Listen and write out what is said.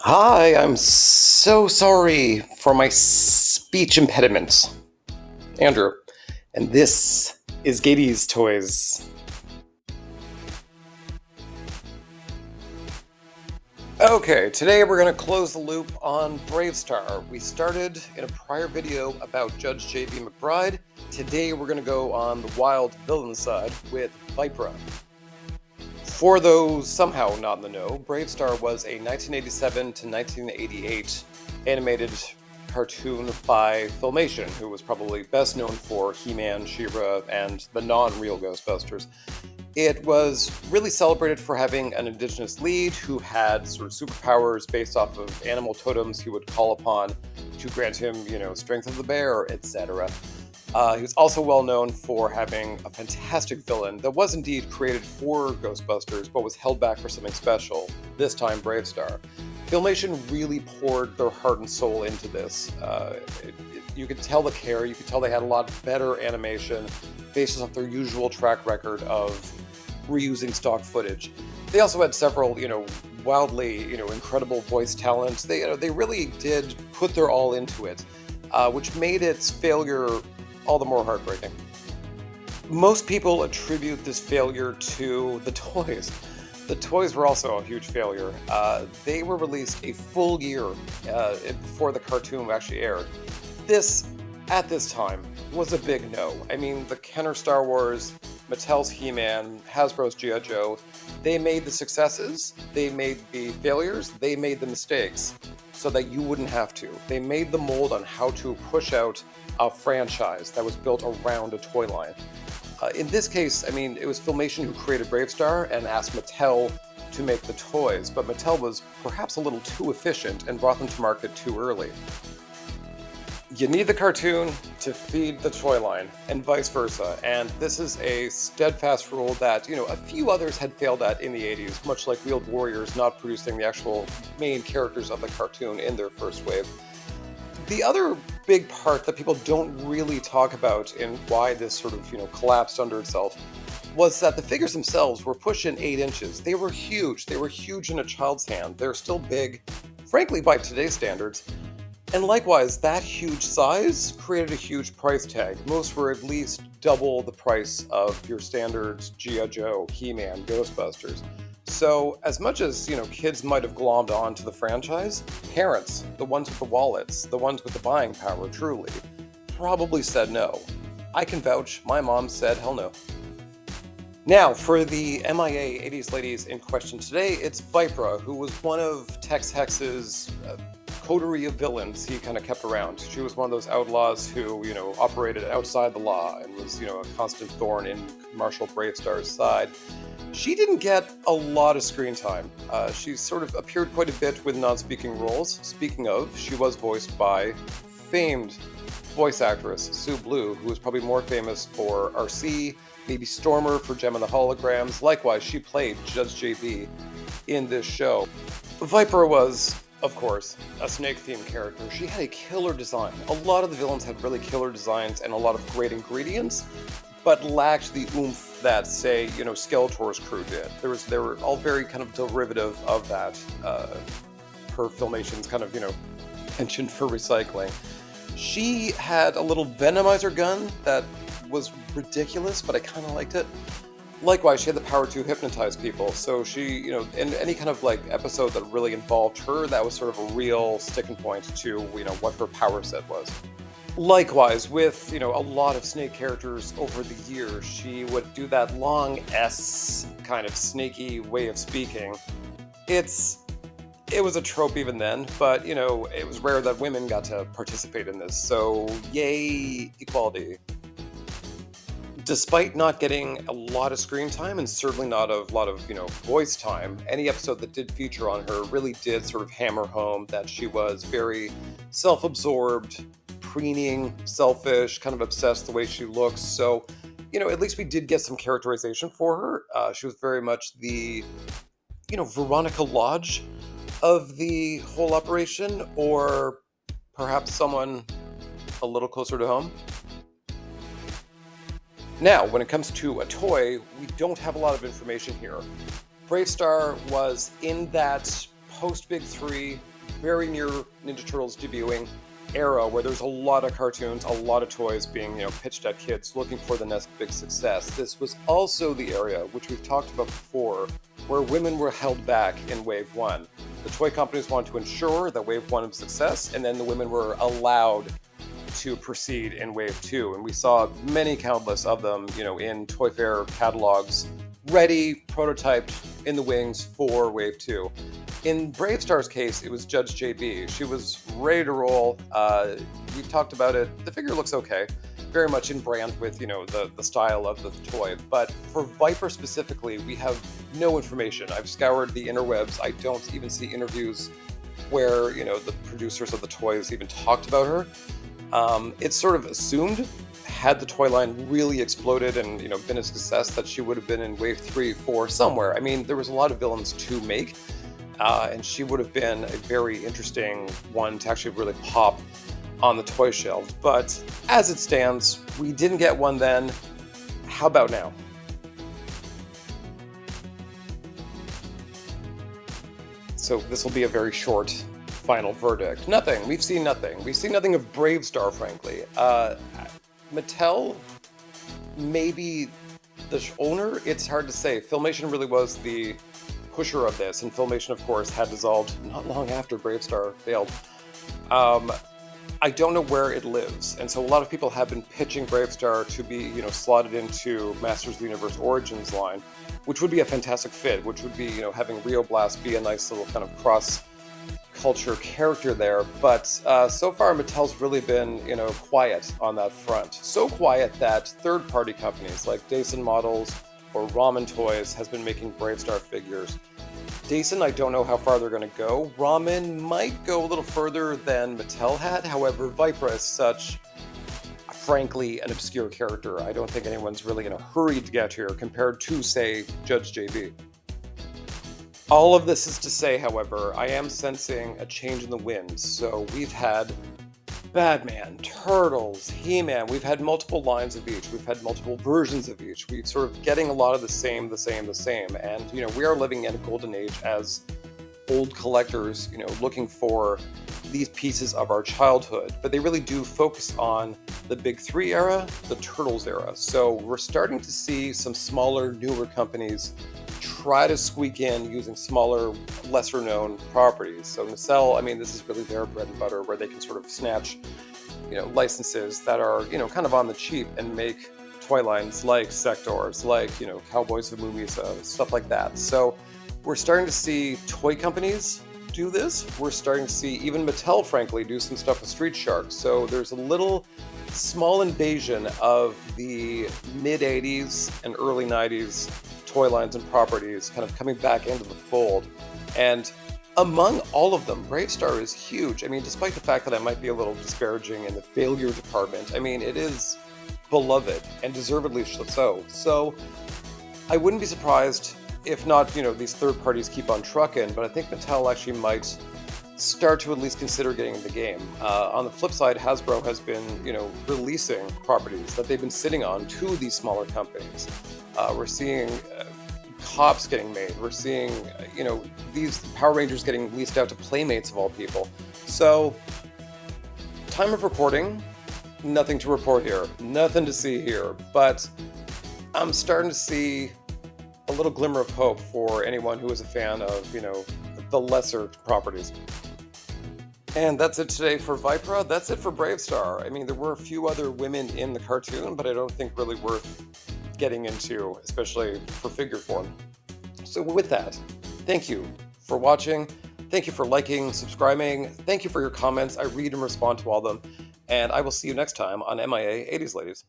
Hi, I'm so sorry for my speech impediment. Andrew, and this is Gayties Toys. Okay, today we're going to close the loop on BraveStarr. We started in a prior video about Judge J.B. McBride. Today we're going to go on the wild villain side with Vipra. For those somehow not in the know, BraveStarr was a 1987 to 1988 animated cartoon by Filmation, who was probably best known for He-Man, She-Ra, and the non-real Ghostbusters. It was really celebrated for having an indigenous lead who had sort of superpowers based off of animal totems he would call upon to grant him, strength of the bear, etc. He was also well known for having a fantastic villain that was indeed created for Ghostbusters, but was held back for something special, this time BraveStarr. Filmation really poured their heart and soul into this. You could tell the care, you could tell they had a lot better animation based off their usual track record of reusing stock footage. They also had several, wildly, incredible voice talents. They really did put their all into it, which made its failure all the more heartbreaking. Most people attribute this failure to the toys. The toys were also a huge failure. They were released a full year before the cartoon actually aired. This, at this time, was a big no. I mean, the Kenner Star Wars, Mattel's He-Man, Hasbro's G.I. Joe, they made the successes, they made the failures, they made the mistakes, so that you wouldn't have to. They made the mold on how to push out a franchise that was built around a toy line. In this case, I mean, it was Filmation who created BraveStarr and asked Mattel to make the toys, but Mattel was perhaps a little too efficient and brought them to market too early. You need the cartoon to feed the toy line, and vice versa, and this is a steadfast rule that, a few others had failed at in the 80s, much like Wheeled Warriors not producing the actual main characters of the cartoon in their first wave. The other big part that people don't really talk about in why this sort of, collapsed under itself was that the figures themselves were pushing 8 inches. They were huge. They were huge in a child's hand. They're still big, frankly, by today's standards. And likewise, that huge size created a huge price tag. Most were at least double the price of your standard G.I. Joe, He-Man, Ghostbusters. So as much as, kids might have glommed on to the franchise, parents, the ones with the wallets, the ones with the buying power, truly, probably said no. I can vouch, my mom said hell no. Now, for the MIA 80s ladies in question today, it's Vipra, who was one of Tex Hex's coterie of villains he kind of kept around. She was one of those outlaws who, operated outside the law and was, a constant thorn in Marshal BraveStarr's side. She didn't get a lot of screen time. She sort of appeared quite a bit with non-speaking roles. Speaking of, she was voiced by famed voice actress Sue Blue, who was probably more famous for RC, maybe Stormer for Gem and the Holograms. Likewise, she played Judge JB in this show. Vipra was, of course, a snake-themed character. She had a killer design. A lot of the villains had really killer designs and a lot of great ingredients, but lacked the oomph that, say, Skeletor's crew did. They were all very kind of derivative of that, per Filmation's kind of, penchant for recycling. She had a little Venomizer gun that was ridiculous, but I kind of liked it. Likewise, she had the power to hypnotize people, so she, in any kind of episode that really involved her, that was sort of a real sticking point to, what her power set was. Likewise, with, a lot of snake characters over the years, she would do that long S kind of snaky way of speaking. It was a trope even then, but, it was rare that women got to participate in this, so yay, equality. Despite not getting a lot of screen time and certainly not a lot of, voice time, any episode that did feature on her really did sort of hammer home that she was very self-absorbed, preening, selfish, kind of obsessed the way she looks. So, at least we did get some characterization for her. She was very much the, Veronica Lodge of the whole operation, or perhaps someone a little closer to home. Now, when it comes to a toy, we don't have a lot of information here. BraveStarr was in that post-Big 3 very near Ninja Turtles debuting era where there's a lot of cartoons, a lot of toys being, pitched at kids looking for the next big success. This was also the area, which we've talked about before, where women were held back in Wave 1. The toy companies wanted to ensure that Wave 1 was success, and then the women were allowed to proceed in Wave 2. And we saw many countless of them, in Toy Fair catalogs, ready, prototyped, in the wings for Wave 2. In BraveStarr's case, it was Judge JB. She was ready to roll. We've talked about it. The figure looks okay, very much in brand with, the style of the toy. But for Vipra specifically, we have no information. I've scoured the interwebs. I don't even see interviews where, the producers of the toys even talked about her. It's sort of assumed, had the toy line really exploded and, been a success, that she would have been in Wave 3, 4, somewhere. I mean, there was a lot of villains to make. And she would have been a very interesting one to actually really pop on the toy shelves. But as it stands, we didn't get one then. How about now? So this will be a very short final verdict. Nothing. We've seen nothing. We've seen nothing of BraveStarr, frankly. Mattel, maybe the owner, it's hard to say. Filmation really was the pusher of this, and Filmation, of course, had dissolved not long after BraveStarr failed. I don't know where it lives, and so a lot of people have been pitching BraveStarr to be, slotted into Masters of the Universe Origins line, which would be a fantastic fit, which would be, having Rio Blast be a nice little kind of cross-culture character there. But so far, Mattel's really been, quiet on that front. So quiet that third-party companies like Dyson Models or Ramen Toys has been making BraveStarr figures. Dyson, I don't know how far they're going to go. Ramen might go a little further than Mattel had. However, Vipra is such, frankly, an obscure character. I don't think anyone's really in a hurry to get here compared to, say, Judge JB. All of this is to say, however, I am sensing a change in the wind. So we've had Batman, Turtles, He-Man. We've had multiple lines of each. We've had multiple versions of each. We're sort of getting a lot of the same. And, we are living in a golden age as old collectors, looking for these pieces of our childhood. But they really do focus on the Big Three era, the Turtles era. So we're starting to see some smaller, newer companies try to squeak in using smaller, lesser-known properties. So Nacelle, I mean, this is really their bread and butter, where they can sort of snatch, licenses that are, kind of on the cheap and make toy lines like Sectors, like, Cowboys of Mumisa, stuff like that. So we're starting to see toy companies do this. We're starting to see even Mattel, frankly, do some stuff with Street Shark. So there's a little small invasion of the mid-'80s and early '90s toy lines and properties kind of coming back into the fold. And among all of them, BraveStarr is huge. I mean, despite the fact that I might be a little disparaging in the failure department, I mean, it is beloved, and deservedly so. So I wouldn't be surprised if not, these third parties keep on trucking, but I think Mattel actually might start to at least consider getting in the game. On the flip side, Hasbro has been, releasing properties that they've been sitting on to these smaller companies. We're seeing Cops getting made. We're seeing, these Power Rangers getting leased out to Playmates of all people. So, time of recording, nothing to report here. Nothing to see here. But I'm starting to see a little glimmer of hope for anyone who is a fan of, the lesser properties. And that's it today for Vipra. That's it for BraveStarr. I mean, there were a few other women in the cartoon, but I don't think really worth getting into, especially for figure form. So with that, thank you for watching. Thank you for liking, subscribing. Thank you for your comments. I read and respond to all of them. And I will see you next time on MIA 80s Ladies.